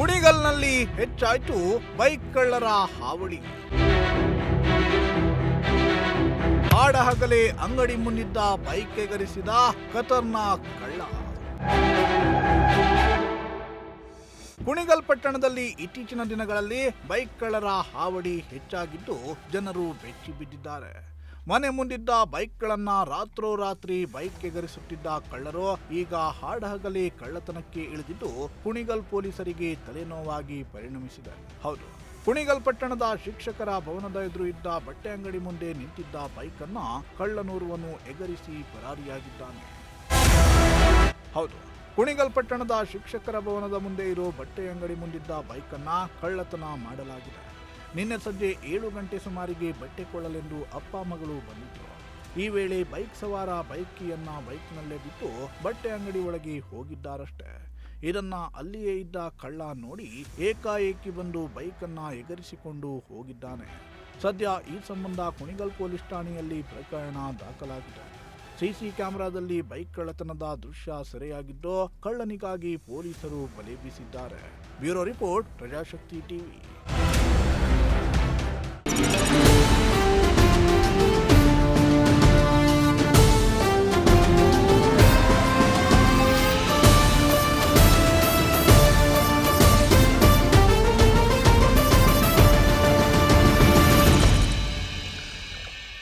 ಕುಣಿಗಲ್ನಲ್ಲಿ ಹೆಚ್ಚಾಯಿತು ಬೈಕ್ ಕಳ್ಳರ ಹಾವಳಿ. ಹಾಡಹಗಲೇ ಅಂಗಡಿ ಮುಂದಿದ್ದ ಬೈಕ್ ಎಗರಿಸಿದ ಖತರ್ನಾಕ್ ಕಳ್ಳ. ಕುಣಿಗಲ್ ಪಟ್ಟಣದಲ್ಲಿ ಇತ್ತೀಚಿನ ದಿನಗಳಲ್ಲಿ ಬೈಕ್ ಕಳ್ಳರ ಹಾವಳಿ ಹೆಚ್ಚಾಗಿದ್ದು ಜನರು ಬೆಚ್ಚಿ ಬಿದ್ದಿದ್ದಾರೆ. ಮನೆ ಮುಂದಿದ್ದ ಬೈಕ್ಗಳನ್ನ ರಾತ್ರೋರಾತ್ರಿ ಬೈಕ್ ಎಗರಿಸುತ್ತಿದ್ದ ಕಳ್ಳರು ಈಗ ಹಾಡಹಗಲೇ ಕಳ್ಳತನಕ್ಕೆ ಇಳಿದಿದ್ದು ಕುಣಿಗಲ್ ಪೊಲೀಸರಿಗೆ ತಲೆನೋವಾಗಿ ಪರಿಣಮಿಸಿದೆ. ಹೌದು, ಕುಣಿಗಲ್ ಪಟ್ಟಣದ ಶಿಕ್ಷಕರ ಭವನದ ಎದುರು ಇದ್ದ ಬಟ್ಟೆ ಅಂಗಡಿ ಮುಂದೆ ನಿಂತಿದ್ದ ಬೈಕ್ ಅನ್ನ ಕಳ್ಳನೋರ್ವನು ಎಗರಿಸಿ ಪರಾರಿಯಾಗಿದ್ದಾನೆ. ಹೌದು, ಕುಣಿಗಲ್ ಪಟ್ಟಣದ ಶಿಕ್ಷಕರ ಭವನದ ಮುಂದೆ ಇರೋ ಬಟ್ಟೆ ಅಂಗಡಿ ಮುಂದಿದ್ದ ಬೈಕ್ ಅನ್ನ ಕಳ್ಳತನ ಮಾಡಲಾಗಿದೆ. ನಿನ್ನೆ ಸಂಜೆ 7 ಗಂಟೆ ಸುಮಾರಿಗೆ ಬಟ್ಟೆ ಕೊಳ್ಳಲೆಂದು ಅಪ್ಪ ಮಗಳು ಬಂದಿದ್ದರು. ಈ ವೇಳೆ ಬೈಕ್ ಸವಾರ ಬೈಕ್ ಕೀಯನ್ನ ಬೈಕ್ನಲ್ಲೇ ಬಿಟ್ಟು ಬಟ್ಟೆ ಅಂಗಡಿ ಒಳಗೆ ಹೋಗಿದ್ದಾರಷ್ಟೇ. ಇದನ್ನ ಅಲ್ಲಿಯೇ ಇದ್ದ ಕಳ್ಳ ನೋಡಿ ಏಕಾಏಕಿ ಬಂದು ಬೈಕನ್ನ ಎಗರಿಸಿಕೊಂಡು ಹೋಗಿದ್ದಾನೆ. ಸದ್ಯ ಈ ಸಂಬಂಧ ಕುಣಿಗಲ್ ಪೊಲೀಸ್ ಠಾಣೆಯಲ್ಲಿ ಪ್ರಕರಣ ದಾಖಲಾಗಿದೆ. ಸಿಸಿ ಕ್ಯಾಮೆರಾದಲ್ಲಿ ಬೈಕ್ ಕಳ್ಳತನದ ದೃಶ್ಯ ಸೆರೆಯಾಗಿದ್ದು ಕಳ್ಳನಿಗಾಗಿ ಪೊಲೀಸರು ಬಲೆ ಬೀಸಿದ್ದಾರೆ. Bureau report, Prajashakti TV.